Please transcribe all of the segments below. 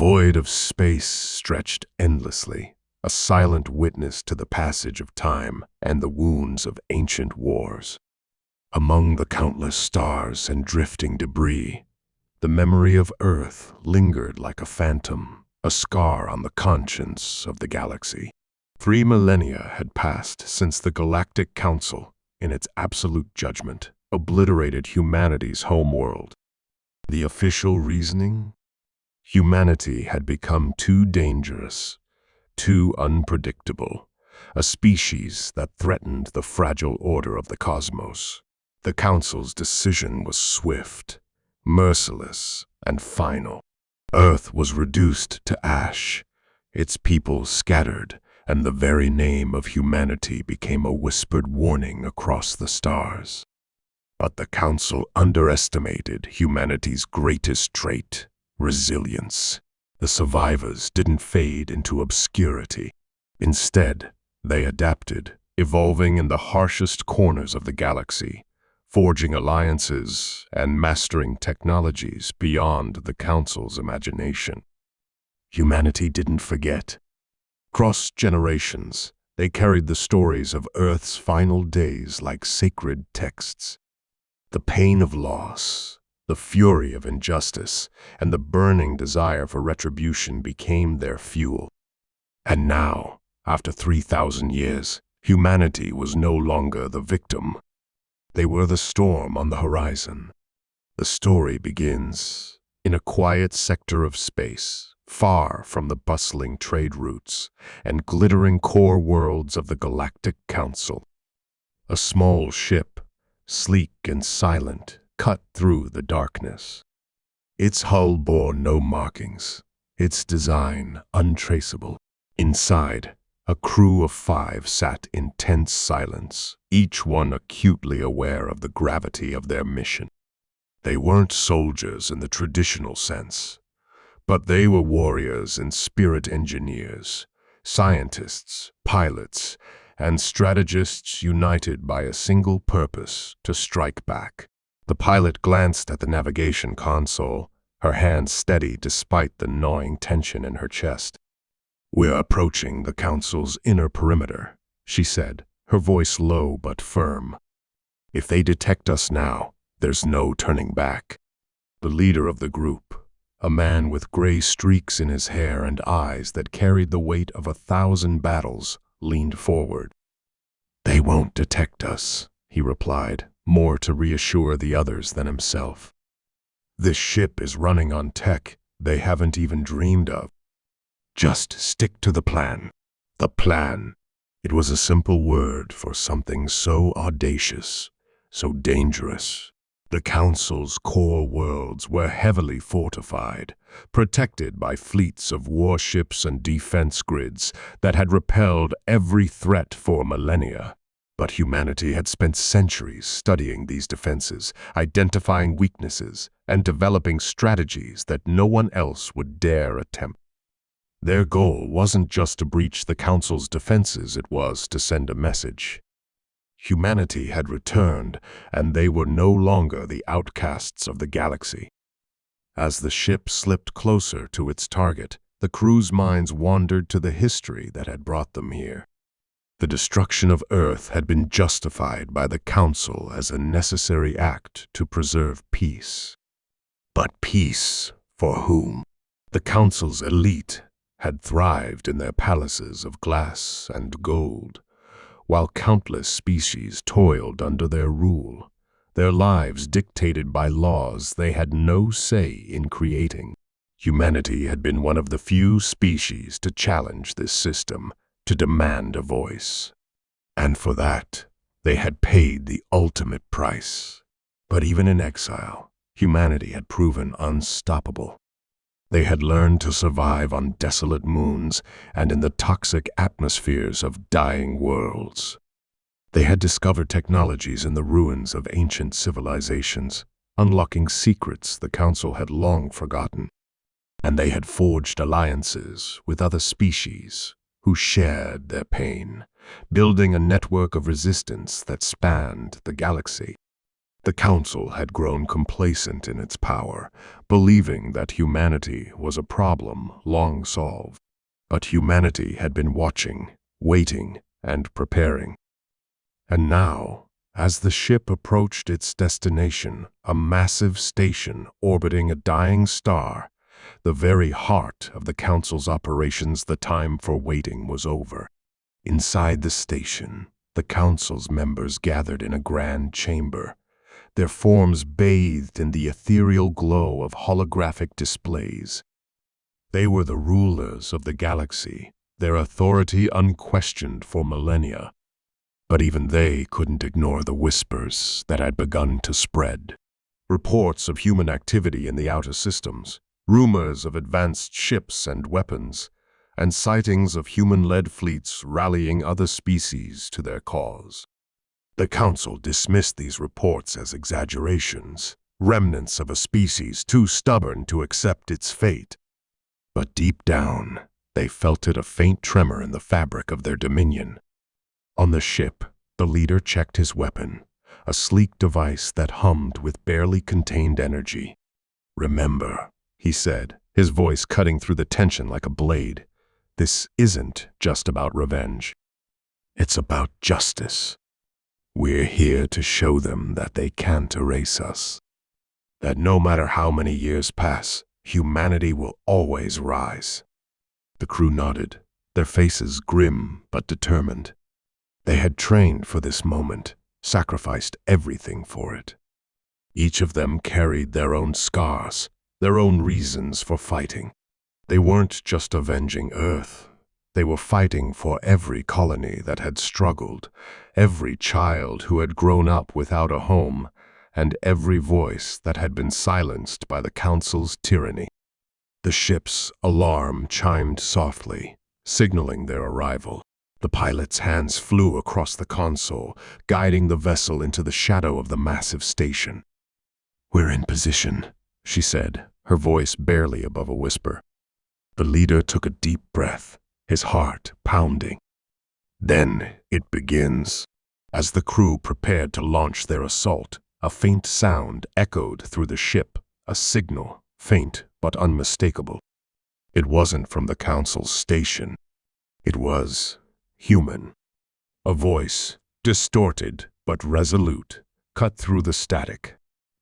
void of space stretched endlessly, a silent witness to the passage of time and the wounds of ancient wars. Among the countless stars and drifting debris, the memory of Earth lingered like a phantom, a scar on the conscience of the galaxy. 3 millennia had passed since the Galactic Council, in its absolute judgment, obliterated humanity's homeworld. The official reasoning? Humanity had become too dangerous, too unpredictable, a species that threatened the fragile order of the cosmos. The Council's decision was swift, merciless, and final. Earth was reduced to ash, its people scattered, and the very name of humanity became a whispered warning across the stars. But the Council underestimated humanity's greatest trait, resilience. The survivors didn't fade into obscurity. Instead, they adapted, evolving in the harshest corners of the galaxy, forging alliances and mastering technologies beyond the Council's imagination. Humanity didn't forget. Across generations, they carried the stories of Earth's final days like sacred texts. The pain of loss, the fury of injustice, and the burning desire for retribution became their fuel. And now, after 3,000 years, humanity was no longer the victim. They were the storm on the horizon. The story begins in a quiet sector of space, far from the bustling trade routes and glittering core worlds of the Galactic Council. A small ship, sleek and silent, cut through the darkness. Its hull bore no markings, its design untraceable. Inside, a crew of 5 sat in tense silence, each one acutely aware of the gravity of their mission. They weren't soldiers in the traditional sense, but they were warriors and spirit engineers, scientists, pilots, and strategists united by a single purpose: to strike back. The pilot glanced at the navigation console, her hand steady despite the gnawing tension in her chest. "We're approaching the Council's inner perimeter," she said, her voice low but firm. "If they detect us now, there's no turning back." The leader of the group, a man with gray streaks in his hair and eyes that carried the weight of 1,000 battles, leaned forward. "They won't detect us," he replied, more to reassure the others than himself. "This ship is running on tech they haven't even dreamed of. Just stick to the plan." The plan. It was a simple word for something so audacious, so dangerous. The Council's core worlds were heavily fortified, protected by fleets of warships and defense grids that had repelled every threat for millennia. But humanity had spent centuries studying these defenses, identifying weaknesses, and developing strategies that no one else would dare attempt. Their goal wasn't just to breach the Council's defenses, it was to send a message. Humanity had returned, and they were no longer the outcasts of the galaxy. As the ship slipped closer to its target, the crew's minds wandered to the history that had brought them here. The destruction of Earth had been justified by the Council as a necessary act to preserve peace. But peace for whom? The Council's elite had thrived in their palaces of glass and gold, while countless species toiled under their rule, their lives dictated by laws they had no say in creating. Humanity had been one of the few species to challenge this system, to demand a voice. And for that, they had paid the ultimate price. But even in exile, humanity had proven unstoppable. They had learned to survive on desolate moons and in the toxic atmospheres of dying worlds. They had discovered technologies in the ruins of ancient civilizations, unlocking secrets the Council had long forgotten. And they had forged alliances with other species who shared their pain, building a network of resistance that spanned the galaxy. The council had grown complacent in its power, believing that humanity was a problem long solved. But humanity had been watching, waiting, and preparing. And now, as the ship approached its destination, a massive station orbiting a dying star, the very heart of the council's operations, the time for waiting was over. Inside the station, the council's members gathered in a grand chamber, their forms bathed in the ethereal glow of holographic displays. They were the rulers of the galaxy, their authority unquestioned for millennia. But even they couldn't ignore the whispers that had begun to spread. Reports of human activity in the outer systems, rumors of advanced ships and weapons, and sightings of human-led fleets rallying other species to their cause. The Council dismissed these reports as exaggerations, remnants of a species too stubborn to accept its fate. But deep down, they felt it a faint tremor in the fabric of their dominion. On the ship, the leader checked his weapon, a sleek device that hummed with barely contained energy. "Remember," he said, his voice cutting through the tension like a blade, "this isn't just about revenge. It's about justice. We're here to show them that they can't erase us. That no matter how many years pass, humanity will always rise." The crew nodded, their faces grim but determined. They had trained for this moment, sacrificed everything for it. Each of them carried their own scars, their own reasons for fighting. They weren't just avenging Earth. They were fighting for every colony that had struggled, every child who had grown up without a home, and every voice that had been silenced by the Council's tyranny. The ship's alarm chimed softly, signaling their arrival. The pilot's hands flew across the console, guiding the vessel into the shadow of the massive station. "We're in position," she said, her voice barely above a whisper. The leader took a deep breath, his heart pounding. Then it begins. As the crew prepared to launch their assault, a faint sound echoed through the ship, a signal, faint but unmistakable. It wasn't from the Council's station. It was human. A voice, distorted but resolute, cut through the static.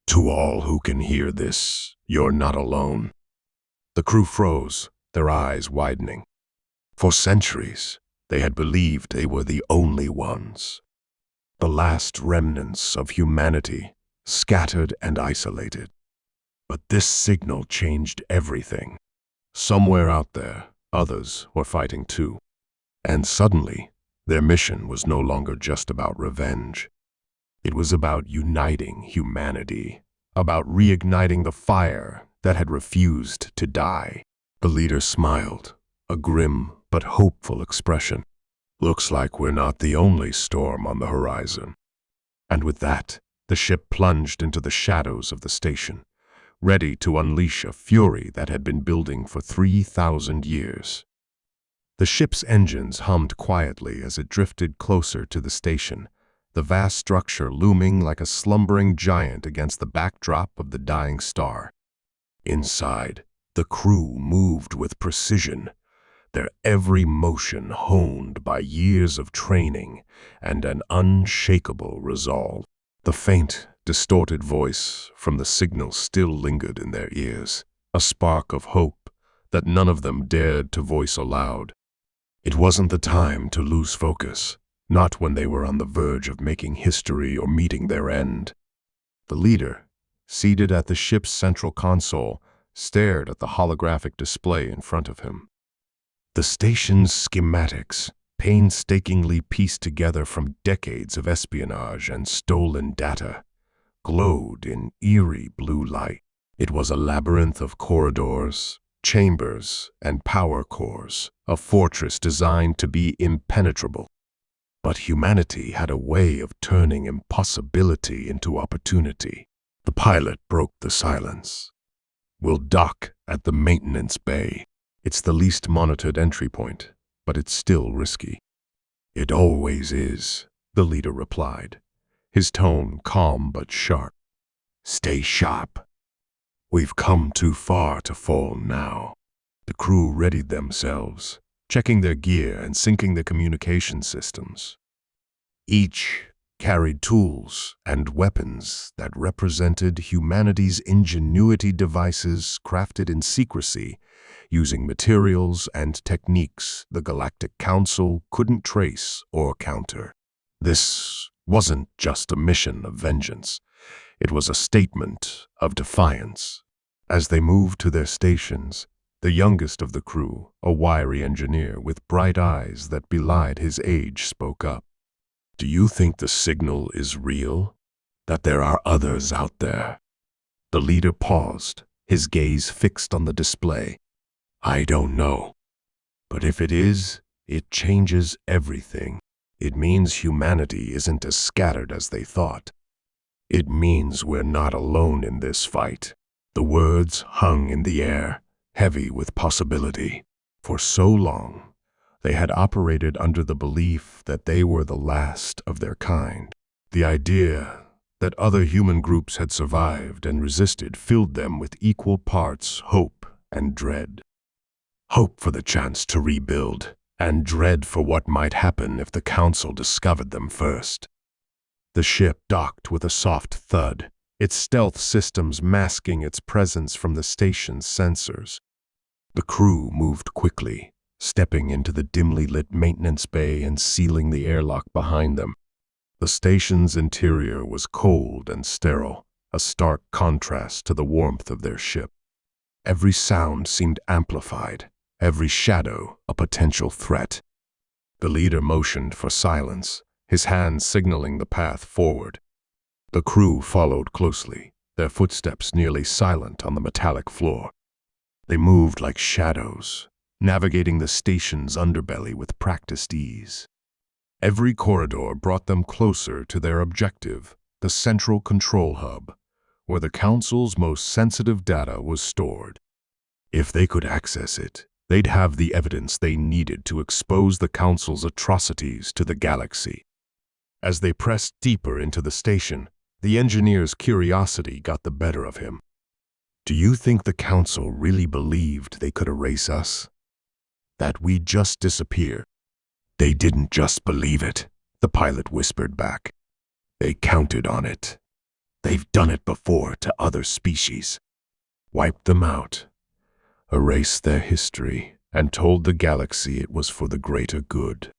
"To all who can hear this, you're not alone." The crew froze, their eyes widening. For centuries, they had believed they were the only ones. The last remnants of humanity, scattered and isolated. But this signal changed everything. Somewhere out there, others were fighting too. And suddenly, their mission was no longer just about revenge. It was about uniting humanity, about reigniting the fire that had refused to die. The leader smiled, a grim but hopeful expression. "Looks like we're not the only storm on the horizon." And with that, the ship plunged into the shadows of the station, ready to unleash a fury that had been building for 3,000 years. The ship's engines hummed quietly as it drifted closer to the station, the vast structure looming like a slumbering giant against the backdrop of the dying star. Inside, the crew moved with precision, their every motion honed by years of training and an unshakable resolve. The faint, distorted voice from the signal still lingered in their ears, a spark of hope that none of them dared to voice aloud. It wasn't the time to lose focus, not when they were on the verge of making history or meeting their end. The leader, seated at the ship's central console, stared at the holographic display in front of him. The station's schematics, painstakingly pieced together from decades of espionage and stolen data, glowed in eerie blue light. It was a labyrinth of corridors, chambers, and power cores, a fortress designed to be impenetrable. But humanity had a way of turning impossibility into opportunity. The pilot broke the silence. "We'll dock at the maintenance bay. It's the least monitored entry point, but it's still risky." "It always is," the leader replied, his tone calm but sharp. "Stay sharp. We've come too far to fall now." The crew readied themselves, checking their gear and syncing their communication systems. Each carried tools and weapons that represented humanity's ingenuity, devices crafted in secrecy, using materials and techniques the Galactic Council couldn't trace or counter. This wasn't just a mission of vengeance. It was a statement of defiance. As they moved to their stations, the youngest of the crew, a wiry engineer with bright eyes that belied his age, spoke up. "Do you think the signal is real? That there are others out there?" The leader paused, his gaze fixed on the display. "I don't know. But if it is, it changes everything. It means humanity isn't as scattered as they thought. It means we're not alone in this fight." The words hung in the air, heavy with possibility. For so long, they had operated under the belief that they were the last of their kind. The idea that other human groups had survived and resisted filled them with equal parts hope and dread. Hope for the chance to rebuild, and dread for what might happen if the Council discovered them first. The ship docked with a soft thud, its stealth systems masking its presence from the station's sensors. The crew moved quickly, stepping into the dimly lit maintenance bay and sealing the airlock behind them. The station's interior was cold and sterile, a stark contrast to the warmth of their ship. Every sound seemed amplified, every shadow a potential threat. The leader motioned for silence, his hand signaling the path forward. The crew followed closely, their footsteps nearly silent on the metallic floor. They moved like shadows, navigating the station's underbelly with practiced ease. Every corridor brought them closer to their objective, the central control hub, where the Council's most sensitive data was stored. If they could access it, they'd have the evidence they needed to expose the Council's atrocities to the galaxy. As they pressed deeper into the station, the engineer's curiosity got the better of him. "Do you think the Council really believed they could erase us? That we'd just disappear?" "They didn't just believe it," the pilot whispered back. "They counted on it. They've done it before to other species. Wiped them out, erased their history, and told the galaxy it was for the greater good.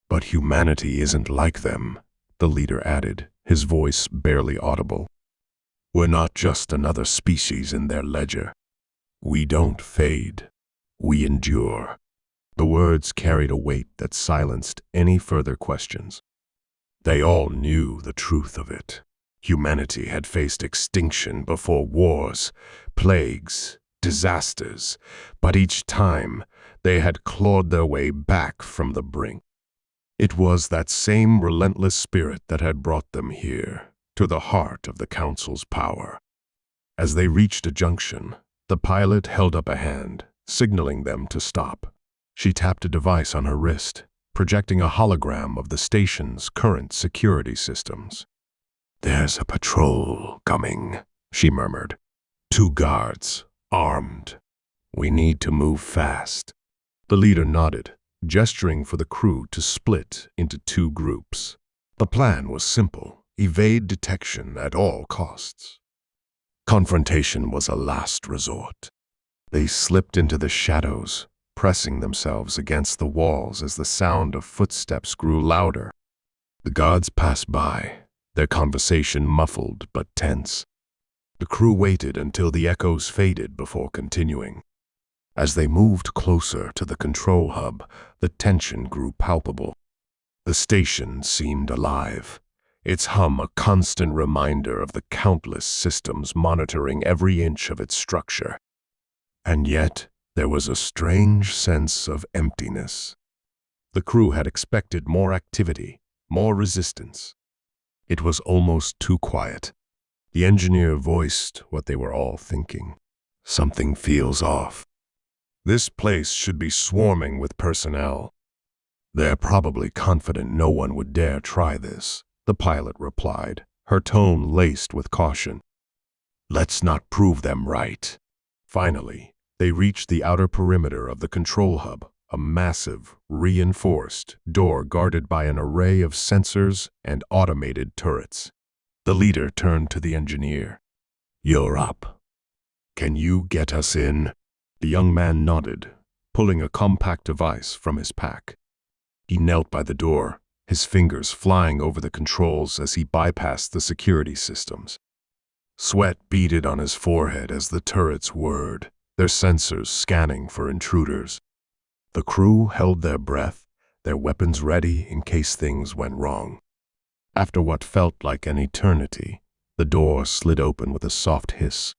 But humanity isn't like them," the leader added, his voice barely audible. "We're not just another species in their ledger. We don't fade. We endure." The words carried a weight that silenced any further questions. They all knew the truth of it. Humanity had faced extinction before wars, plagues, disasters, but each time they had clawed their way back from the brink. It was that same relentless spirit that had brought them here, to the heart of the Council's power. As they reached a junction, the pilot held up a hand, signaling them to stop. She tapped a device on her wrist, projecting a hologram of the station's current security systems. "There's a patrol coming," she murmured. "2 guards, armed. We need to move fast." The leader nodded, gesturing for the crew to split into 2 groups. The plan was simple: evade detection at all costs. Confrontation was a last resort. They slipped into the shadows, pressing themselves against the walls as the sound of footsteps grew louder. The guards passed by, their conversation muffled but tense. The crew waited until the echoes faded before continuing. As they moved closer to the control hub, the tension grew palpable. The station seemed alive, its hum a constant reminder of the countless systems monitoring every inch of its structure. And yet, there was a strange sense of emptiness. The crew had expected more activity, more resistance. It was almost too quiet. The engineer voiced what they were all thinking. "Something feels off. This place should be swarming with personnel." "They're probably confident no one would dare try this," the pilot replied, her tone laced with caution. "Let's not prove them right." Finally, they reached the outer perimeter of the control hub, a massive, reinforced door guarded by an array of sensors and automated turrets. The leader turned to the engineer. "You're up. Can you get us in?" The young man nodded, pulling a compact device from his pack. He knelt by the door, his fingers flying over the controls as he bypassed the security systems. Sweat beaded on his forehead as the turrets whirred, their sensors scanning for intruders. The crew held their breath, their weapons ready in case things went wrong. After what felt like an eternity, the door slid open with a soft hiss.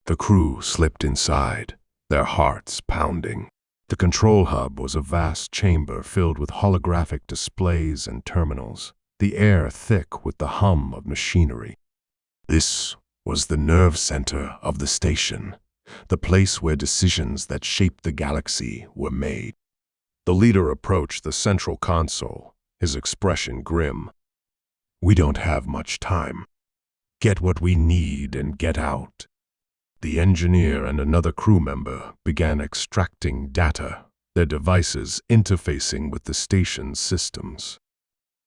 The crew slipped inside, their hearts pounding. The control hub was a vast chamber filled with holographic displays and terminals, the air thick with the hum of machinery. This was the nerve center of the station, the place where decisions that shaped the galaxy were made. The leader approached the central console, his expression grim. "We don't have much time. Get what we need and get out." The engineer and another crew member began extracting data, their devices interfacing with the station's systems.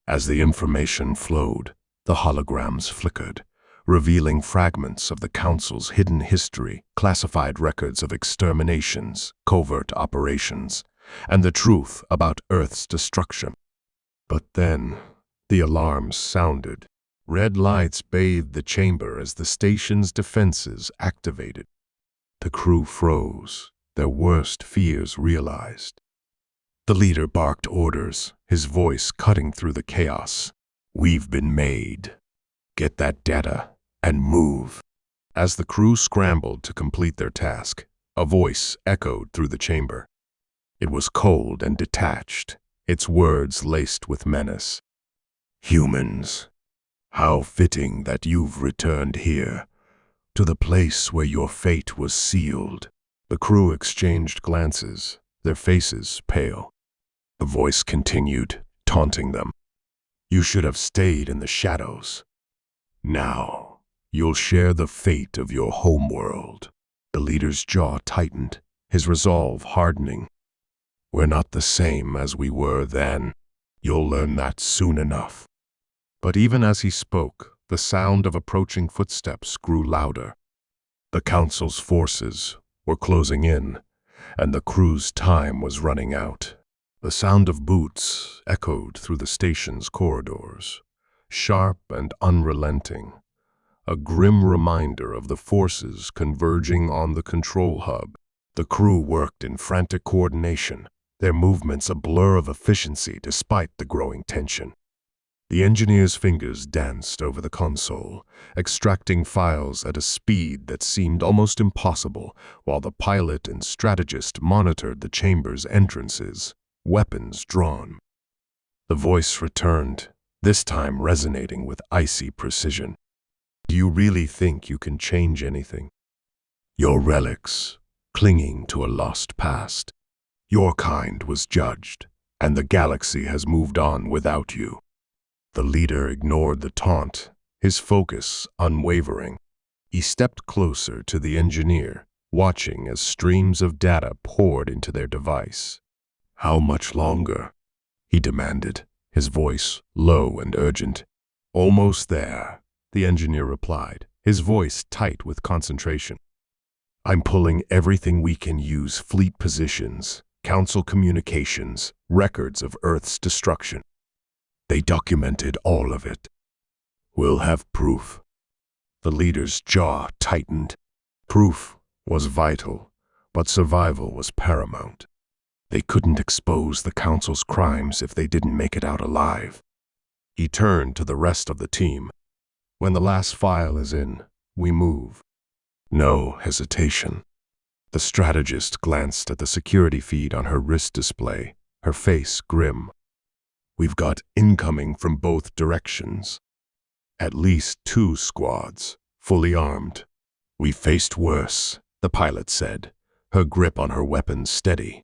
As the information flowed, the holograms flickered, revealing fragments of the Council's hidden history, classified records of exterminations, covert operations, and the truth about Earth's destruction. But then, the alarms sounded. Red lights bathed the chamber as the station's defenses activated. The crew froze, their worst fears realized. The leader barked orders, his voice cutting through the chaos. "We've been made. Get that data and move." As the crew scrambled to complete their task, a voice echoed through the chamber. It was cold and detached, its words laced with menace. "Humans, how fitting that you've returned here, to the place where your fate was sealed." The crew exchanged glances, their faces pale. The voice continued, taunting them. "You should have stayed in the shadows. Now, you'll share the fate of your homeworld." The leader's jaw tightened, his resolve hardening. "We're not the same as we were then. You'll learn that soon enough." But even as he spoke, the sound of approaching footsteps grew louder. The Council's forces were closing in, and the crew's time was running out. The sound of boots echoed through the station's corridors, sharp and unrelenting, a grim reminder of the forces converging on the control hub. The crew worked in frantic coordination, their movements a blur of efficiency despite the growing tension. The engineer's fingers danced over the console, extracting files at a speed that seemed almost impossible, while the pilot and strategist monitored the chamber's entrances, weapons drawn. The voice returned, this time resonating with icy precision. "Do you really think you can change anything? Your relics, clinging to a lost past. Your kind was judged, and the galaxy has moved on without you." The leader ignored the taunt, his focus unwavering. He stepped closer to the engineer, watching as streams of data poured into their device. "How much longer?" he demanded, his voice low and urgent. "Almost there," the engineer replied, his voice tight with concentration. "I'm pulling everything we can use: fleet positions, council communications, records of Earth's destruction. They documented all of it. We'll have proof." The leader's jaw tightened. Proof was vital, but survival was paramount. They couldn't expose the Council's crimes if they didn't make it out alive. He turned to the rest of the team. "When the last file is in, we move." No hesitation. The strategist glanced at the security feed on her wrist display, her face grim. "We've got incoming from both directions. At least 2 squads, fully armed." "We faced worse," the pilot said, her grip on her weapon steady.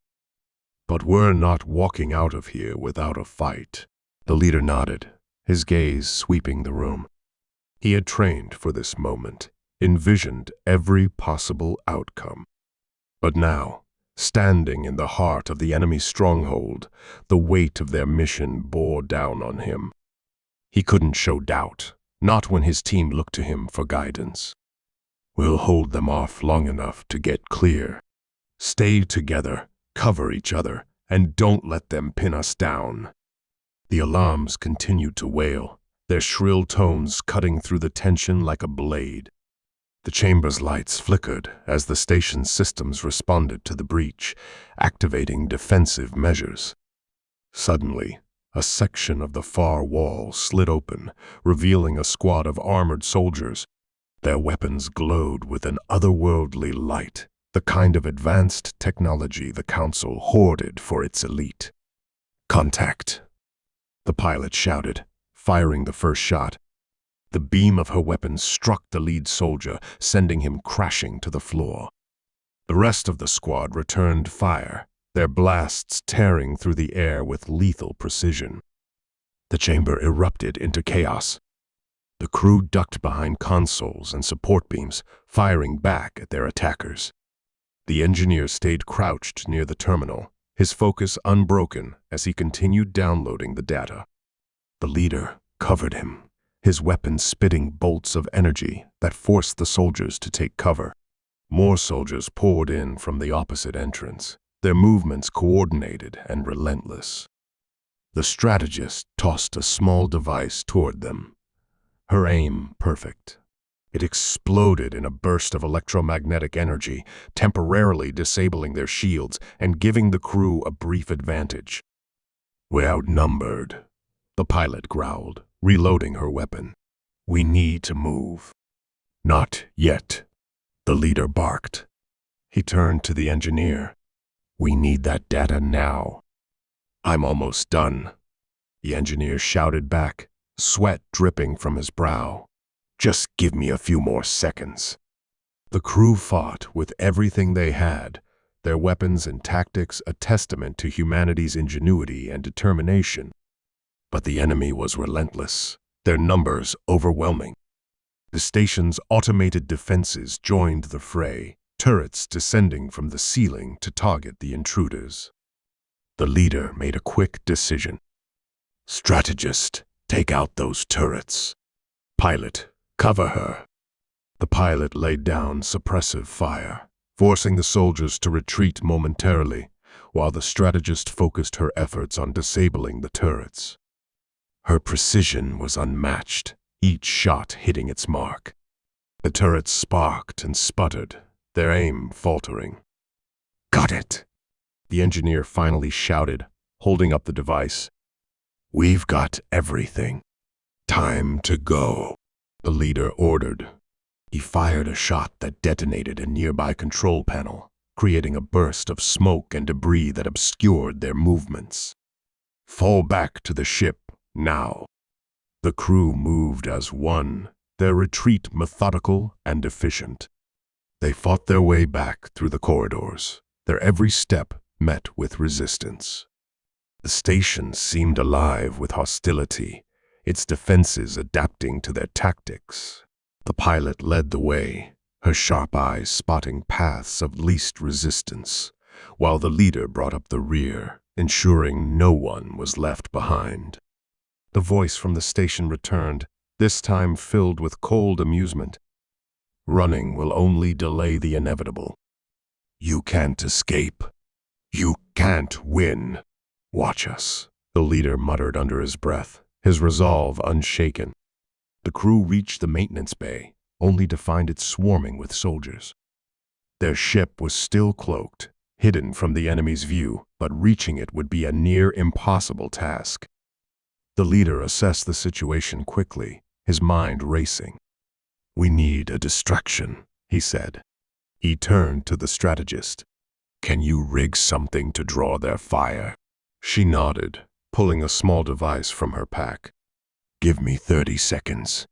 "But we're not walking out of here without a fight." The leader nodded, his gaze sweeping the room. He had trained for this moment, envisioned every possible outcome. But now, standing in the heart of the enemy's stronghold, the weight of their mission bore down on him. He couldn't show doubt, not when his team looked to him for guidance. We'll hold them off long enough to get clear. Stay together, cover each other, and don't let them pin us down. The alarms continued to wail, their shrill tones cutting through the tension like a blade. The chamber's lights flickered as the station's systems responded to the breach, activating defensive measures. Suddenly, a section of the far wall slid open, revealing a squad of armored soldiers. Their weapons glowed with an otherworldly light, the kind of advanced technology the Council hoarded for its elite. "Contact!" the pilot shouted, firing the first shot. The beam of her weapon struck the lead soldier, sending him crashing to the floor. The rest of the squad returned fire, their blasts tearing through the air with lethal precision. The chamber erupted into chaos. The crew ducked behind consoles and support beams, firing back at their attackers. The engineer stayed crouched near the terminal, his focus unbroken as he continued downloading the data. The leader covered him, his weapon spitting bolts of energy that forced the soldiers to take cover. More soldiers poured in from the opposite entrance, their movements coordinated and relentless. The strategist tossed a small device toward them, her aim perfect. It exploded in a burst of electromagnetic energy, temporarily disabling their shields and giving the crew a brief advantage. "We're outnumbered," the pilot growled, reloading her weapon. "We need to move." "Not yet," the leader barked. He turned to the engineer. "We need that data now." "I'm almost done," the engineer shouted back, sweat dripping from his brow. "Just give me a few more seconds." The crew fought with everything they had, their weapons and tactics a testament to humanity's ingenuity and determination. But the enemy was relentless, their numbers overwhelming. The station's automated defenses joined the fray, turrets descending from the ceiling to target the intruders. The leader made a quick decision. "Strategist, take out those turrets. Pilot, cover her." The pilot laid down suppressive fire, forcing the soldiers to retreat momentarily, while the strategist focused her efforts on disabling the turrets. Her precision was unmatched, each shot hitting its mark. The turrets sparked and sputtered, their aim faltering. "Got it!" the engineer finally shouted, holding up the device. "We've got everything. Time to go," the leader ordered. He fired a shot that detonated a nearby control panel, creating a burst of smoke and debris that obscured their movements. "Fall back to the ship, now." The crew moved as one, their retreat methodical and efficient. They fought their way back through the corridors, their every step met with resistance. The station seemed alive with hostility, its defenses adapting to their tactics. The pilot led the way, her sharp eyes spotting paths of least resistance, while the leader brought up the rear, ensuring no one was left behind. The voice from the station returned, this time filled with cold amusement. "Running will only delay the inevitable. You can't escape. You can't win. Watch us," the leader muttered under his breath, his resolve unshaken. The crew reached the maintenance bay, only to find it swarming with soldiers. Their ship was still cloaked, hidden from the enemy's view, but reaching it would be a near impossible task. The leader assessed the situation quickly, his mind racing. "We need a distraction," he said. He turned to the strategist. "Can you rig something to draw their fire?" She nodded, pulling a small device from her pack. "Give me 30 seconds.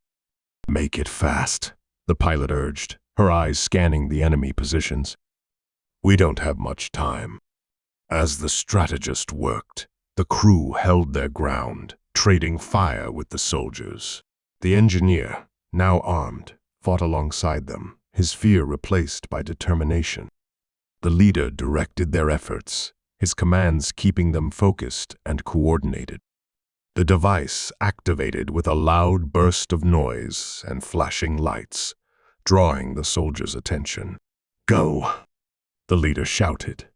"Make it fast," the pilot urged, her eyes scanning the enemy positions. "We don't have much time." As the strategist worked, the crew held their ground, trading fire with the soldiers. The engineer, now armed, fought alongside them, his fear replaced by determination. The leader directed their efforts, his commands keeping them focused and coordinated. The device activated with a loud burst of noise and flashing lights, drawing the soldiers' attention. "Go!" the leader shouted.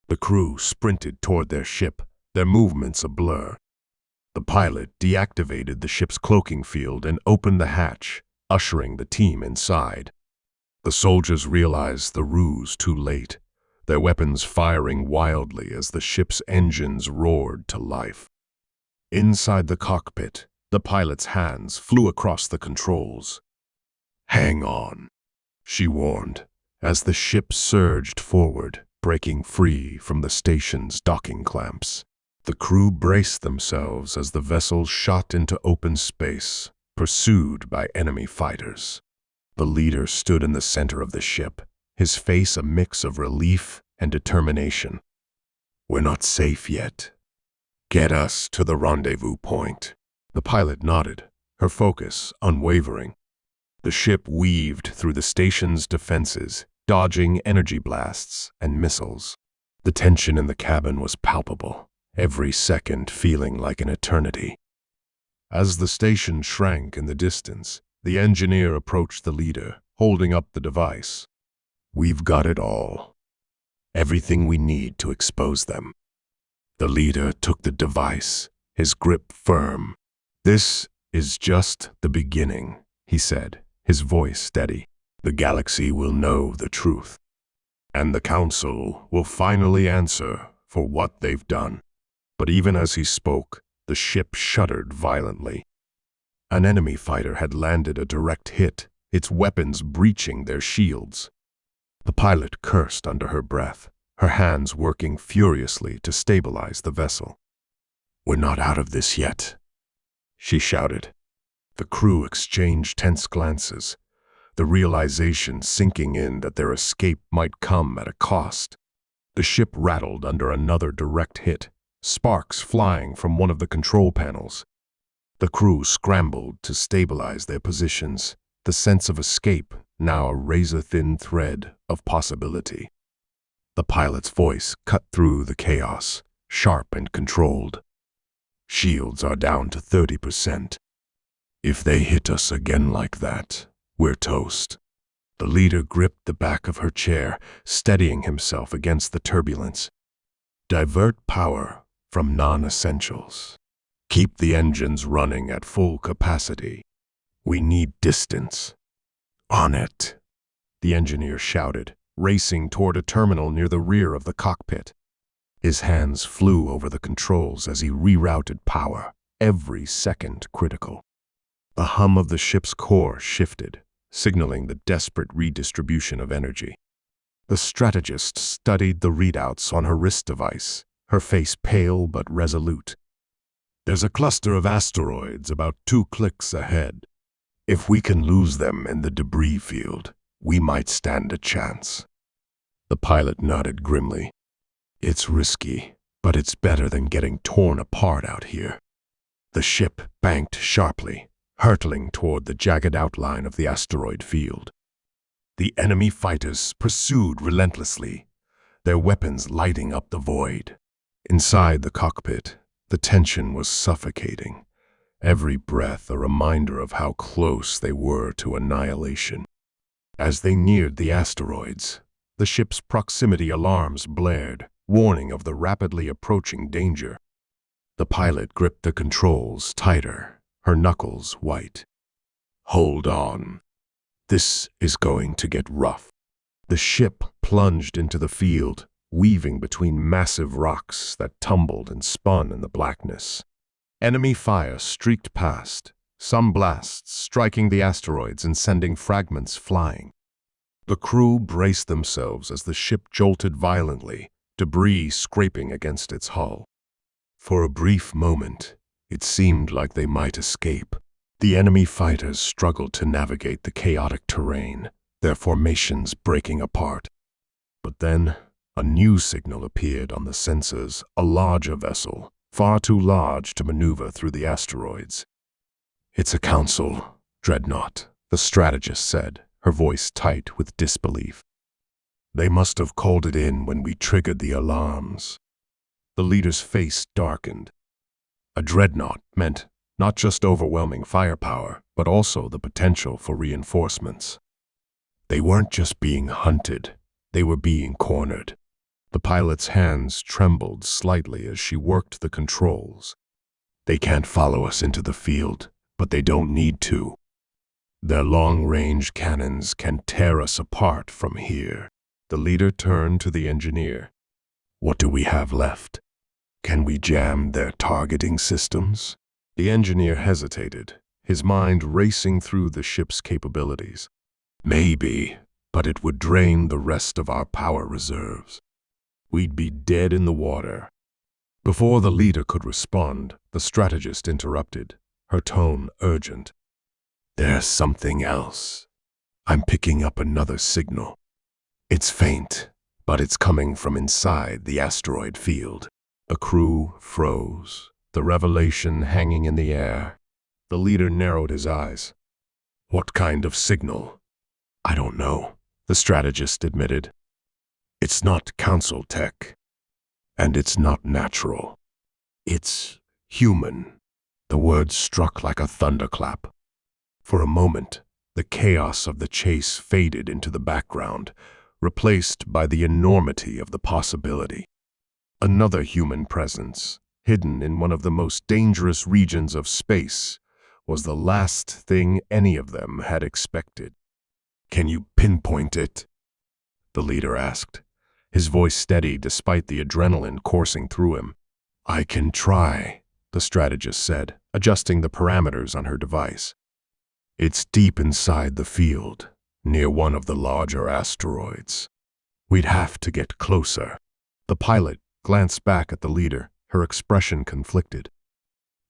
The crew sprinted toward their ship, their movements a blur. The pilot deactivated the ship's cloaking field and opened the hatch, ushering the team inside. The soldiers realized the ruse too late, their weapons firing wildly as the ship's engines roared to life. Inside the cockpit, the pilot's hands flew across the controls. "Hang on," she warned, as the ship surged forward, breaking free from the station's docking clamps. The crew braced themselves as the vessel shot into open space, pursued by enemy fighters. The leader stood in the center of the ship, his face a mix of relief and determination. "We're not safe yet. Get us to the rendezvous point." The pilot nodded, her focus unwavering. The ship weaved through the station's defenses, dodging energy blasts and missiles. The tension in the cabin was palpable, every second feeling like an eternity. As the station shrank in the distance, the engineer approached the leader, holding up the device. "We've got it all. Everything we need to expose them." The leader took the device, his grip firm. "This is just the beginning," he said, his voice steady. "The galaxy will know the truth, and the Council will finally answer for what they've done." But even as he spoke, the ship shuddered violently. An enemy fighter had landed a direct hit, its weapons breaching their shields. The pilot cursed under her breath, her hands working furiously to stabilize the vessel. "We're not out of this yet," she shouted. The crew exchanged tense glances, the realization sinking in that their escape might come at a cost. The ship rattled under another direct hit, sparks flying from one of the control panels. The crew scrambled to stabilize their positions, the sense of escape now a razor-thin thread of possibility. The pilot's voice cut through the chaos, sharp and controlled. "Shields are down to 30%. If they hit us again like that, we're toast." The leader gripped the back of her chair, steadying himself against the turbulence. "Divert power from non-essentials. Keep the engines running at full capacity. We need distance." "On it," the engineer shouted, racing toward a terminal near the rear of the cockpit. His hands flew over the controls as he rerouted power, every second critical. The hum of the ship's core shifted, signaling the desperate redistribution of energy. The strategist studied the readouts on her wrist device, her face pale but resolute. "There's a cluster of asteroids about 2 clicks ahead. If we can lose them in the debris field, we might stand a chance." The pilot nodded grimly. "It's risky, but it's better than getting torn apart out here." The ship banked sharply, hurtling toward the jagged outline of the asteroid field. The enemy fighters pursued relentlessly, their weapons lighting up the void. Inside the cockpit, the tension was suffocating, every breath a reminder of how close they were to annihilation. As they neared the asteroids, the ship's proximity alarms blared, warning of the rapidly approaching danger. The pilot gripped the controls tighter, her knuckles white. "Hold on. This is going to get rough." The ship plunged into the field, weaving between massive rocks that tumbled and spun in the blackness. Enemy fire streaked past, some blasts striking the asteroids and sending fragments flying. The crew braced themselves as the ship jolted violently, debris scraping against its hull. For a brief moment, it seemed like they might escape. The enemy fighters struggled to navigate the chaotic terrain, their formations breaking apart. But then, a new signal appeared on the sensors, a larger vessel, far too large to maneuver through the asteroids. "It's a council dreadnought," the strategist said, her voice tight with disbelief. "They must have called it in when we triggered the alarms." The leader's face darkened. A dreadnought meant not just overwhelming firepower, but also the potential for reinforcements. They weren't just being hunted, they were being cornered. The pilot's hands trembled slightly as she worked the controls. "They can't follow us into the field, but they don't need to. Their long-range cannons can tear us apart from here." The leader turned to the engineer. "What do we have left? Can we jam their targeting systems?" The engineer hesitated, his mind racing through the ship's capabilities. "Maybe, but it would drain the rest of our power reserves. We'd be dead in the water." Before the leader could respond, the strategist interrupted, her tone urgent. "There's something else. I'm picking up another signal. It's faint, but it's coming from inside the asteroid field." The crew froze, the revelation hanging in the air. The leader narrowed his eyes. "What kind of signal?" "I don't know," the strategist admitted. "It's not council tech, and it's not natural. It's human." The words struck like a thunderclap. For a moment, the chaos of the chase faded into the background, replaced by the enormity of the possibility. Another human presence, hidden in one of the most dangerous regions of space, was the last thing any of them had expected. "Can you pinpoint it?" the leader asked, his voice steady despite the adrenaline coursing through him. "I can try," the strategist said, adjusting the parameters on her device. "It's deep inside the field, near one of the larger asteroids. We'd have to get closer." The pilot glanced back at the leader, her expression conflicted.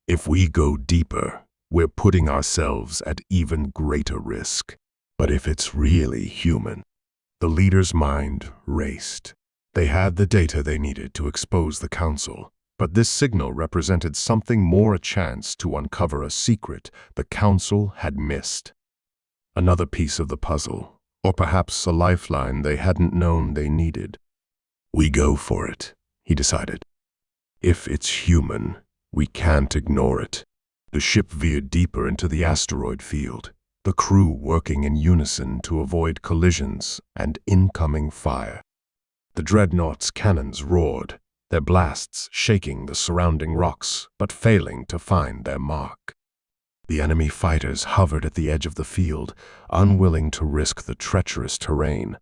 "If we go deeper, we're putting ourselves at even greater risk. But if it's really human..." The leader's mind raced. They had the data they needed to expose the council, but this signal represented something more: a chance to uncover a secret the council had missed. Another piece of the puzzle, or perhaps a lifeline they hadn't known they needed. "We go for it," he decided. "If it's human, we can't ignore it." The ship veered deeper into the asteroid field, the crew working in unison to avoid collisions and incoming fire. The dreadnought's cannons roared, their blasts shaking the surrounding rocks but failing to find their mark. The enemy fighters hovered at the edge of the field, unwilling to risk the treacherous terrain.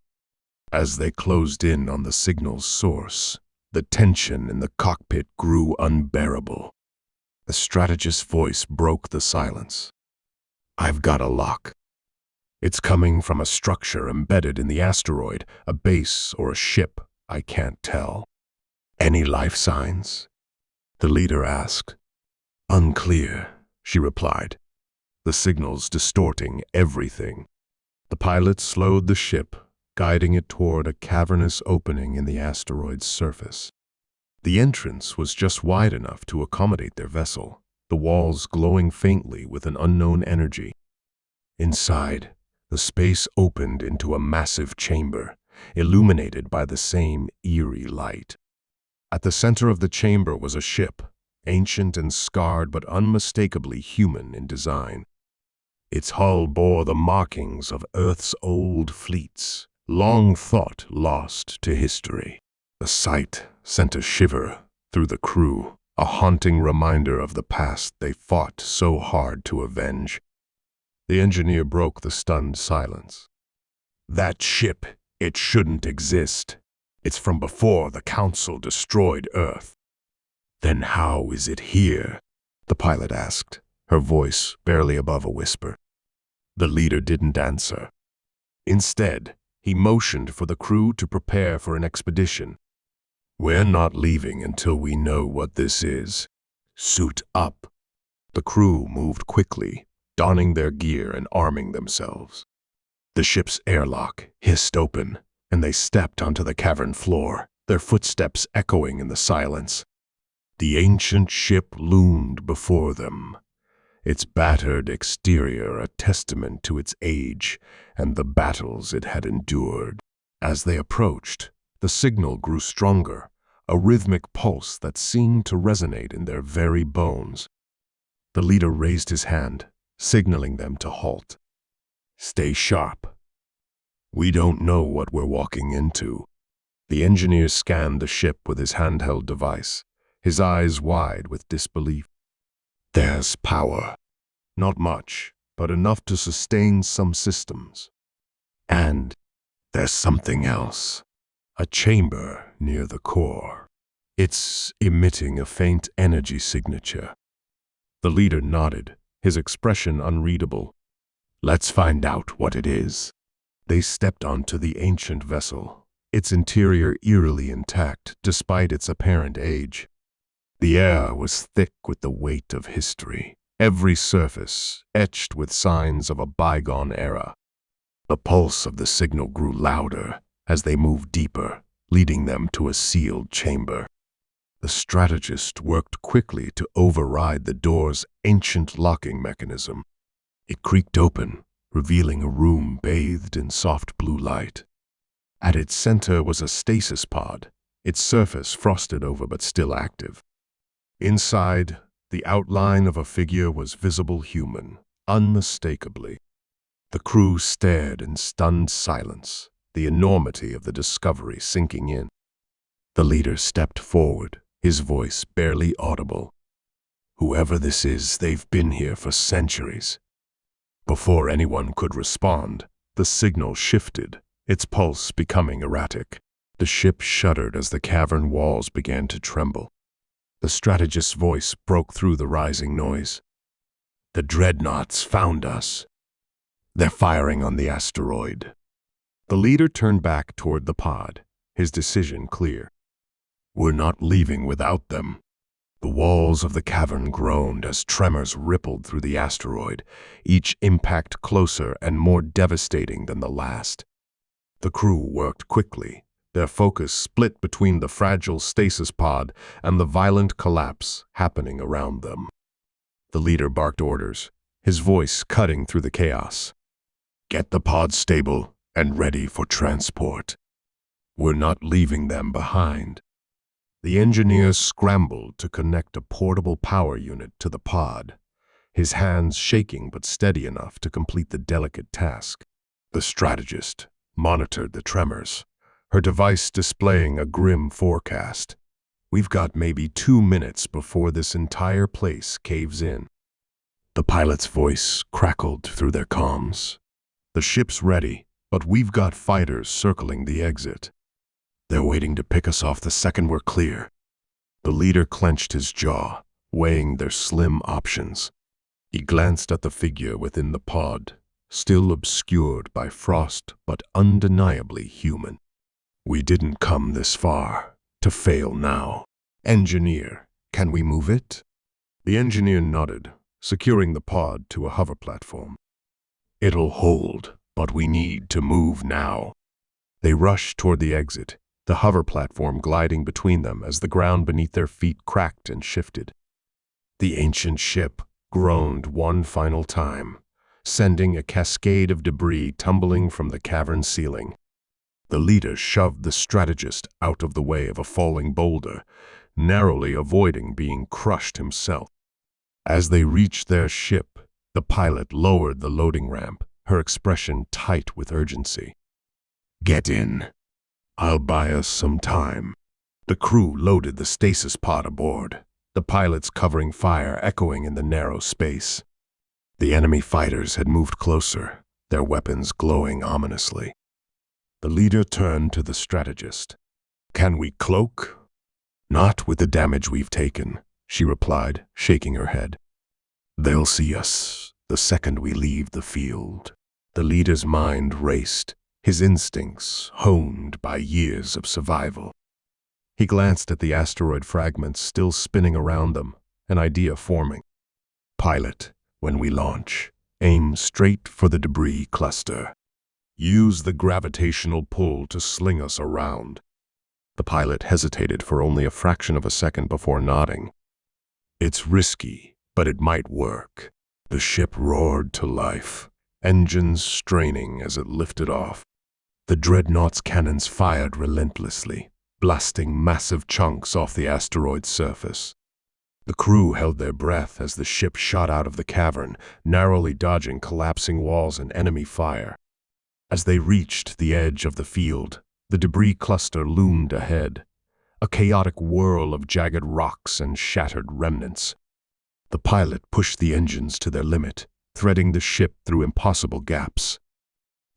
As they closed in on the signal's source, the tension in the cockpit grew unbearable. The strategist's voice broke the silence. "I've got a lock. It's coming from a structure embedded in the asteroid, a base or a ship, I can't tell." "Any life signs?" the leader asked. "Unclear," she replied, the signals distorting everything. The pilot slowed the ship, guiding it toward a cavernous opening in the asteroid's surface. The entrance was just wide enough to accommodate their vessel, the walls glowing faintly with an unknown energy. Inside, the space opened into a massive chamber, illuminated by the same eerie light. At the center of the chamber was a ship, ancient and scarred but unmistakably human in design. Its hull bore the markings of Earth's old fleets, long thought lost to history. The sight sent a shiver through the crew, a haunting reminder of the past they fought so hard to avenge. The engineer broke the stunned silence. "That ship, it shouldn't exist. It's from before the Council destroyed Earth." "Then how is it here?" the pilot asked, her voice barely above a whisper. The leader didn't answer. Instead, he motioned for the crew to prepare for an expedition. "We're not leaving until we know what this is. Suit up." The crew moved quickly, donning their gear and arming themselves. The ship's airlock hissed open, and they stepped onto the cavern floor, their footsteps echoing in the silence. The ancient ship loomed before them, its battered exterior a testament to its age and the battles it had endured. As they approached, the signal grew stronger, a rhythmic pulse that seemed to resonate in their very bones. The leader raised his hand, signaling them to halt. "Stay sharp. We don't know what we're walking into." The engineer scanned the ship with his handheld device, his eyes wide with disbelief. "There's power. Not much, but enough to sustain some systems. And there's something else. A chamber near the core. It's emitting a faint energy signature." The leader nodded, his expression unreadable. "Let's find out what it is." They stepped onto the ancient vessel, its interior eerily intact despite its apparent age. The air was thick with the weight of history, every surface etched with signs of a bygone era. The pulse of the signal grew louder as they moved deeper, leading them to a sealed chamber. The strategist worked quickly to override the door's ancient locking mechanism. It creaked open, revealing a room bathed in soft blue light. At its center was a stasis pod, its surface frosted over but still active. Inside, the outline of a figure was visible human, unmistakably. The crew stared in stunned silence, the enormity of the discovery sinking in. The leader stepped forward, his voice barely audible. "Whoever this is, they've been here for centuries." Before anyone could respond, the signal shifted, its pulse becoming erratic. The ship shuddered as the cavern walls began to tremble. The strategist's voice broke through the rising noise. "The dreadnoughts found us. They're firing on the asteroid." The leader turned back toward the pod, his decision clear. "We're not leaving without them." The walls of the cavern groaned as tremors rippled through the asteroid, each impact closer and more devastating than the last. The crew worked quickly, their focus split between the fragile stasis pod and the violent collapse happening around them. The leader barked orders, his voice cutting through the chaos. "Get the pod stable and ready for transport. We're not leaving them behind." The engineer scrambled to connect a portable power unit to the pod, his hands shaking but steady enough to complete the delicate task. The strategist monitored the tremors, her device displaying a grim forecast. "We've got maybe 2 minutes before this entire place caves in." The pilot's voice crackled through their comms. "The ship's ready, but we've got fighters circling the exit. They're waiting to pick us off the second we're clear." The leader clenched his jaw, weighing their slim options. He glanced at the figure within the pod, still obscured by frost but undeniably human. "We didn't come this far to fail now. Engineer, can we move it?" The engineer nodded, securing the pod to a hover platform. "It'll hold, but we need to move now." They rushed toward the exit, the hover platform gliding between them as the ground beneath their feet cracked and shifted. The ancient ship groaned one final time, sending a cascade of debris tumbling from the cavern ceiling. The leader shoved the strategist out of the way of a falling boulder, narrowly avoiding being crushed himself. As they reached their ship, the pilot lowered the loading ramp, her expression tight with urgency. "Get in. I'll buy us some time." The crew loaded the stasis pod aboard, the pilots covering fire echoing in the narrow space. The enemy fighters had moved closer, their weapons glowing ominously. The leader turned to the strategist. "Can we cloak?" "Not with the damage we've taken," she replied, shaking her head. "They'll see us the second we leave the field." The leader's mind raced, his instincts honed by years of survival. He glanced at the asteroid fragments still spinning around them, an idea forming. "Pilot, when we launch, aim straight for the debris cluster. Use the gravitational pull to sling us around." The pilot hesitated for only a fraction of a second before nodding. "It's risky, but it might work." The ship roared to life, engines straining as it lifted off. The dreadnought's cannons fired relentlessly, blasting massive chunks off the asteroid's surface. The crew held their breath as the ship shot out of the cavern, narrowly dodging collapsing walls and enemy fire. As they reached the edge of the field, the debris cluster loomed ahead, a chaotic whirl of jagged rocks and shattered remnants. The pilot pushed the engines to their limit, threading the ship through impossible gaps.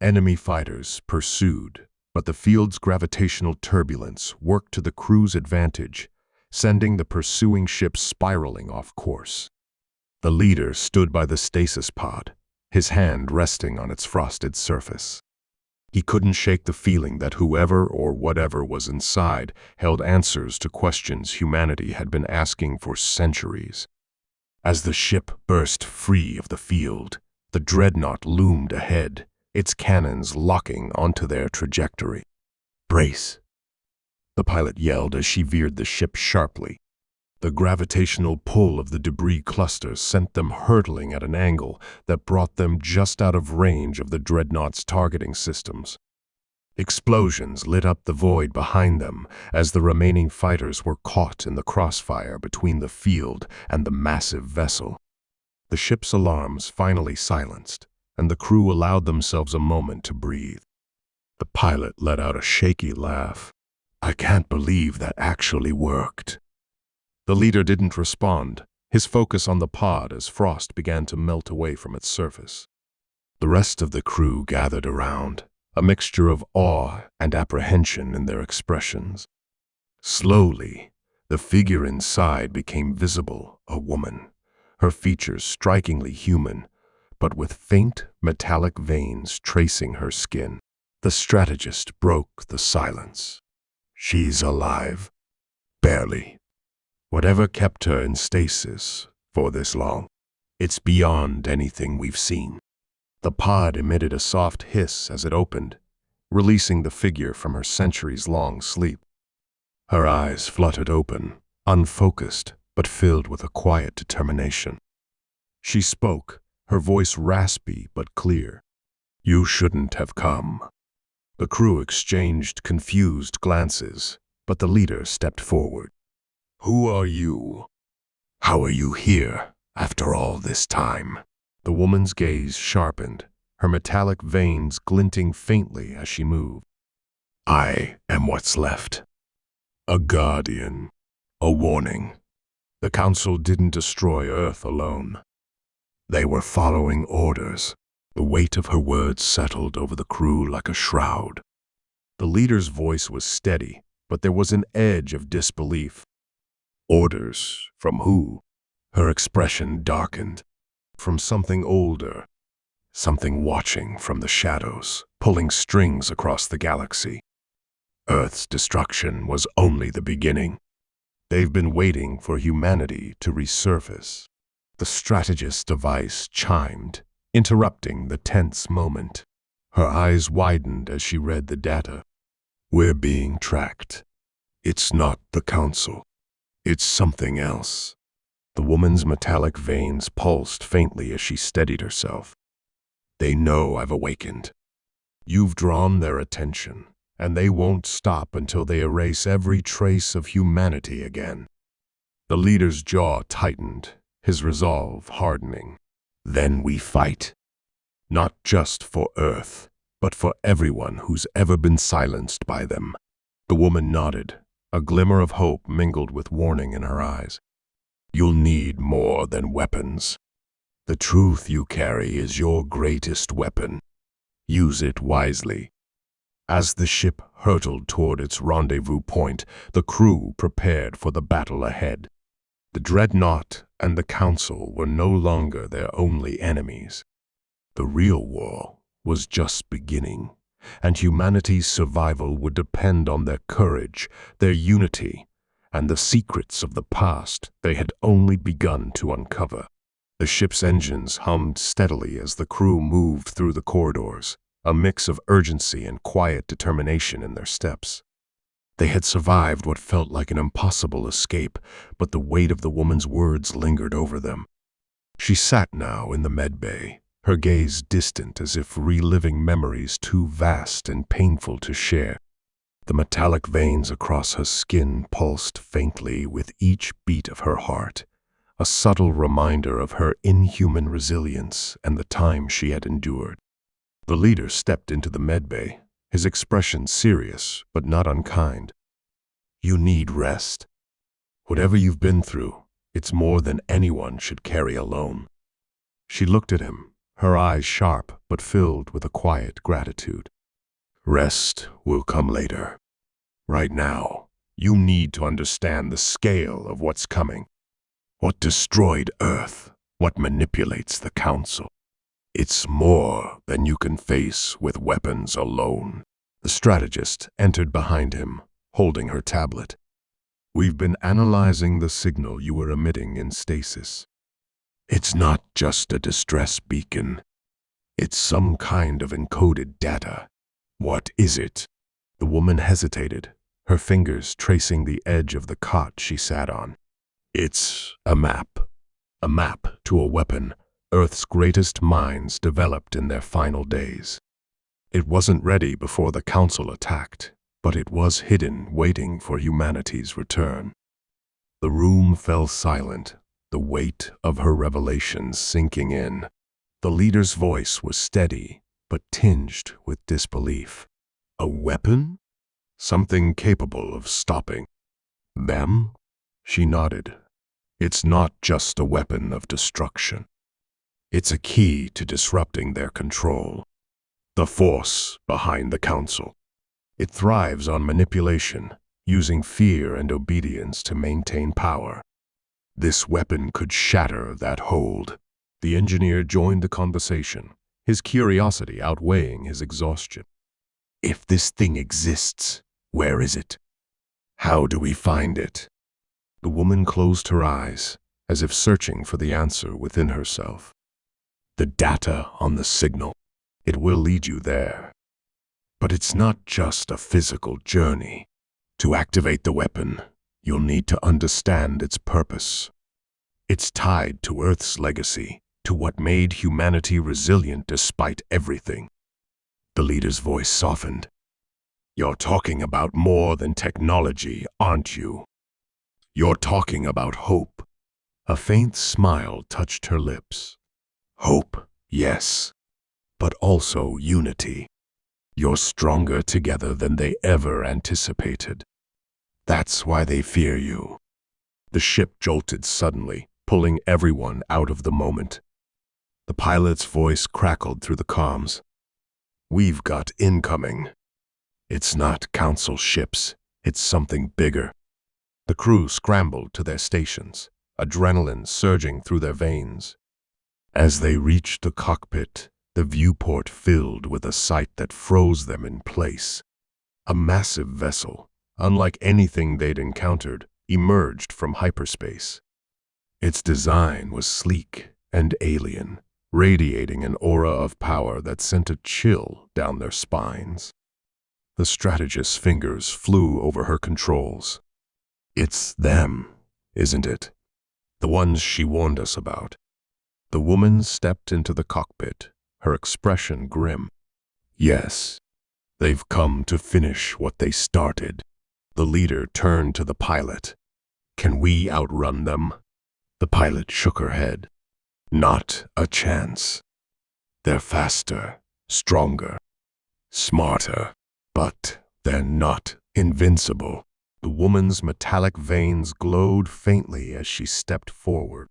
Enemy fighters pursued, but the field's gravitational turbulence worked to the crew's advantage, sending the pursuing ship spiraling off course. The leader stood by the stasis pod, his hand resting on its frosted surface. He couldn't shake the feeling that whoever or whatever was inside held answers to questions humanity had been asking for centuries. As the ship burst free of the field, the dreadnought loomed ahead, its cannons locking onto their trajectory. "Brace!" the pilot yelled as she veered the ship sharply. The gravitational pull of the debris cluster sent them hurtling at an angle that brought them just out of range of the dreadnought's targeting systems. Explosions lit up the void behind them as the remaining fighters were caught in the crossfire between the field and the massive vessel. The ship's alarms finally silenced, and the crew allowed themselves a moment to breathe. The pilot let out a shaky laugh. "I can't believe that actually worked." The leader didn't respond, his focus on the pod as frost began to melt away from its surface. The rest of the crew gathered around, a mixture of awe and apprehension in their expressions. Slowly, the figure inside became visible, a woman, her features strikingly human, but with faint metallic veins tracing her skin. The strategist broke the silence. "She's alive." "Barely. Whatever kept her in stasis for this long, it's beyond anything we've seen." The pod emitted a soft hiss as it opened, releasing the figure from her centuries-long sleep. Her eyes fluttered open, unfocused but filled with a quiet determination. She spoke, her voice raspy but clear. "You shouldn't have come." The crew exchanged confused glances, but the leader stepped forward. "Who are you? How are you here after all this time?" The woman's gaze sharpened, her metallic veins glinting faintly as she moved. "I am what's left. A guardian. A warning. The Council didn't destroy Earth alone. They were following orders." The weight of her words settled over the crew like a shroud. The leader's voice was steady, but there was an edge of disbelief. "Orders from who?" Her expression darkened. "From something older, something watching from the shadows, pulling strings across the galaxy. Earth's destruction was only the beginning. They've been waiting for humanity to resurface." The strategist's device chimed, interrupting the tense moment. Her eyes widened as she read the data. "We're being tracked. It's not the Council. It's something else." The woman's metallic veins pulsed faintly as she steadied herself. "They know I've awakened. You've drawn their attention, and they won't stop until they erase every trace of humanity again." The leader's jaw tightened, his resolve hardening. "Then we fight. Not just for Earth, but for everyone who's ever been silenced by them." The woman nodded, a glimmer of hope mingled with warning in her eyes. "You'll need more than weapons. The truth you carry is your greatest weapon. Use it wisely." As the ship hurtled toward its rendezvous point, the crew prepared for the battle ahead. The dreadnought and the Council were no longer their only enemies. The real war was just beginning, and humanity's survival would depend on their courage, their unity, and the secrets of the past they had only begun to uncover. The ship's engines hummed steadily as the crew moved through the corridors, a mix of urgency and quiet determination in their steps. They had survived what felt like an impossible escape, but the weight of the woman's words lingered over them. She sat now in the medbay, her gaze distant as if reliving memories too vast and painful to share. The metallic veins across her skin pulsed faintly with each beat of her heart, a subtle reminder of her inhuman resilience and the time she had endured. The leader stepped into the medbay, his expression serious but not unkind. "You need rest. Whatever you've been through, it's more than anyone should carry alone." She looked at him, her eyes sharp but filled with a quiet gratitude. "Rest will come later. Right now, you need to understand the scale of what's coming. What destroyed Earth, what manipulates the Council. It's more than you can face with weapons alone." The strategist entered behind him, holding her tablet. "We've been analyzing the signal you were emitting in stasis. It's not just a distress beacon. It's some kind of encoded data. What is it?" The woman hesitated, her fingers tracing the edge of the cot she sat on. "It's a map to a weapon Earth's greatest minds developed in their final days. It wasn't ready before the Council attacked, but it was hidden, waiting for humanity's return." The room fell silent, the weight of her revelations sinking in. The leader's voice was steady, but tinged with disbelief. "A weapon? Something capable of stopping them?" She nodded. "It's not just a weapon of destruction. It's a key to disrupting their control. The force behind the Council. It thrives on manipulation, using fear and obedience to maintain power. This weapon could shatter that hold." The engineer joined the conversation, his curiosity outweighing his exhaustion. "If this thing exists, where is it? How do we find it?" The woman closed her eyes, as if searching for the answer within herself. "The data on the signal. It will lead you there. But it's not just a physical journey. To activate the weapon, you'll need to understand its purpose. It's tied to Earth's legacy, to what made humanity resilient despite everything." The leader's voice softened. "You're talking about more than technology, aren't you? You're talking about hope." A faint smile touched her lips. "Hope, yes, but also unity. You're stronger together than they ever anticipated. That's why they fear you." The ship jolted suddenly, pulling everyone out of the moment. The pilot's voice crackled through the comms. "We've got incoming. It's not Council ships, it's something bigger." The crew scrambled to their stations, adrenaline surging through their veins. As they reached the cockpit, the viewport filled with a sight that froze them in place. A massive vessel, unlike anything they'd encountered, emerged from hyperspace. Its design was sleek and alien, radiating an aura of power that sent a chill down their spines. The strategist's fingers flew over her controls. "It's them, isn't it? The ones she warned us about." The woman stepped into the cockpit, her expression grim. "Yes, they've come to finish what they started." The leader turned to the pilot. "Can we outrun them?" The pilot shook her head. "Not a chance. They're faster, stronger, smarter, but they're not invincible." The woman's metallic veins glowed faintly as she stepped forward.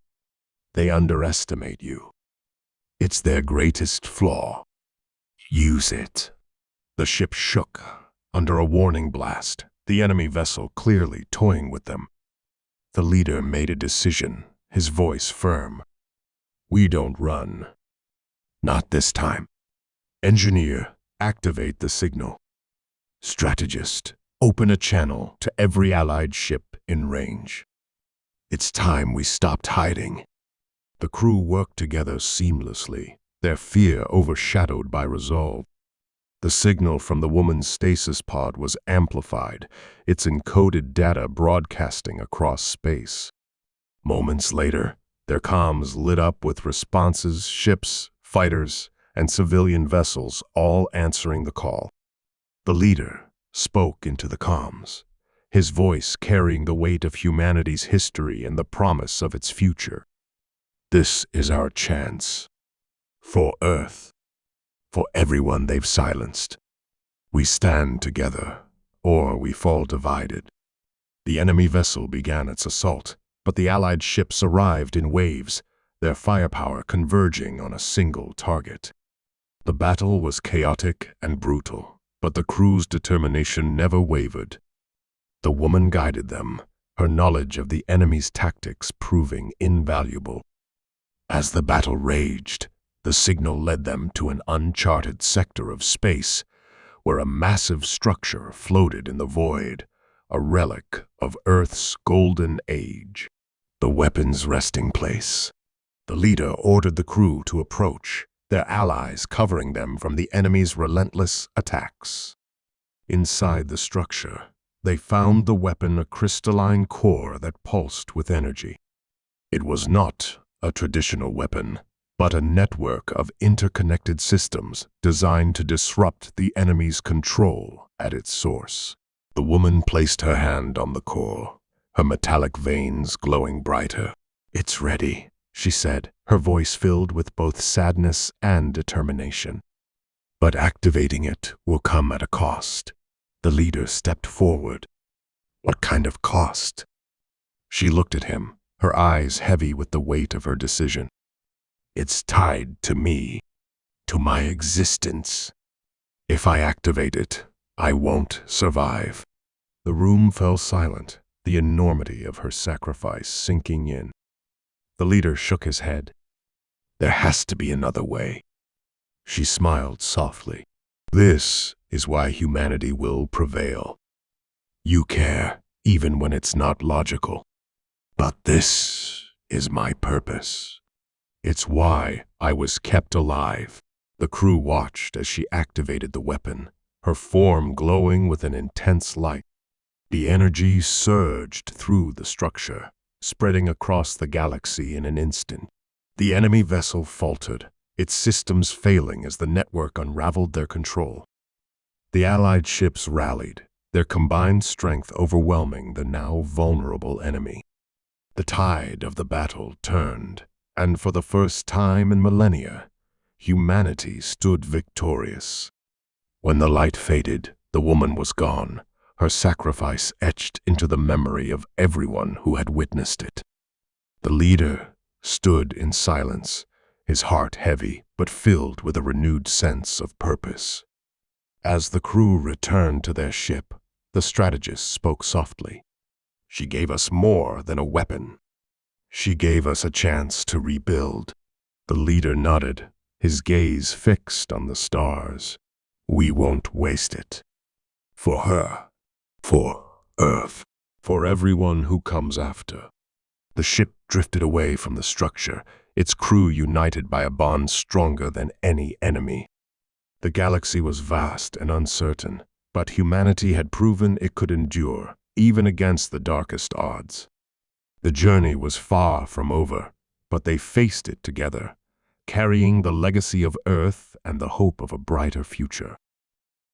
"They underestimate you. It's their greatest flaw. Use it." The ship shook under a warning blast, the enemy vessel clearly toying with them. The leader made a decision, his voice firm. "We don't run. Not this time. Engineer, activate the signal. Strategist, open a channel to every allied ship in range. It's time we stopped hiding." The crew worked together seamlessly, their fear overshadowed by resolve. The signal from the woman's stasis pod was amplified, its encoded data broadcasting across space. Moments later, their comms lit up with responses, ships, fighters, and civilian vessels all answering the call. The leader spoke into the comms, his voice carrying the weight of humanity's history and the promise of its future. This is our chance. For Earth. For everyone they've silenced. We stand together, or we fall divided. The enemy vessel began its assault, but the Allied ships arrived in waves, their firepower converging on a single target. The battle was chaotic and brutal, but the crew's determination never wavered. The woman guided them, her knowledge of the enemy's tactics proving invaluable. As the battle raged, the signal led them to an uncharted sector of space, where a massive structure floated in the void, a relic of Earth's golden age. The weapon's resting place. The leader ordered the crew to approach, their allies covering them from the enemy's relentless attacks. Inside the structure, they found the weapon a crystalline core that pulsed with energy. It was not a traditional weapon, but a network of interconnected systems designed to disrupt the enemy's control at its source. The woman placed her hand on the core, her metallic veins glowing brighter. "It's ready," she said, her voice filled with both sadness and determination. "But activating it will come at a cost." The leader stepped forward. "What kind of cost?" She looked at him, her eyes heavy with the weight of her decision. "It's tied to me, to my existence. If I activate it, I won't survive." The room fell silent, the enormity of her sacrifice sinking in. The leader shook his head. "There has to be another way." She smiled softly. "This is why humanity will prevail. You care, even when it's not logical. But this is my purpose. It's why I was kept alive." The crew watched as she activated the weapon, her form glowing with an intense light. The energy surged through the structure, spreading across the galaxy in an instant. The enemy vessel faltered, its systems failing as the network unraveled their control. The Allied ships rallied, their combined strength overwhelming the now vulnerable enemy. The tide of the battle turned, and for the first time in millennia, humanity stood victorious. When the light faded, the woman was gone, her sacrifice etched into the memory of everyone who had witnessed it. The leader stood in silence, his heart heavy but filled with a renewed sense of purpose. As the crew returned to their ship, the strategist spoke softly. "She gave us more than a weapon. She gave us a chance to rebuild." The leader nodded, his gaze fixed on the stars. "We won't waste it. For her, for Earth, for everyone who comes after." The ship drifted away from the structure, its crew united by a bond stronger than any enemy. The galaxy was vast and uncertain, but humanity had proven it could endure, even against the darkest odds. The journey was far from over, but they faced it together, carrying the legacy of Earth and the hope of a brighter future.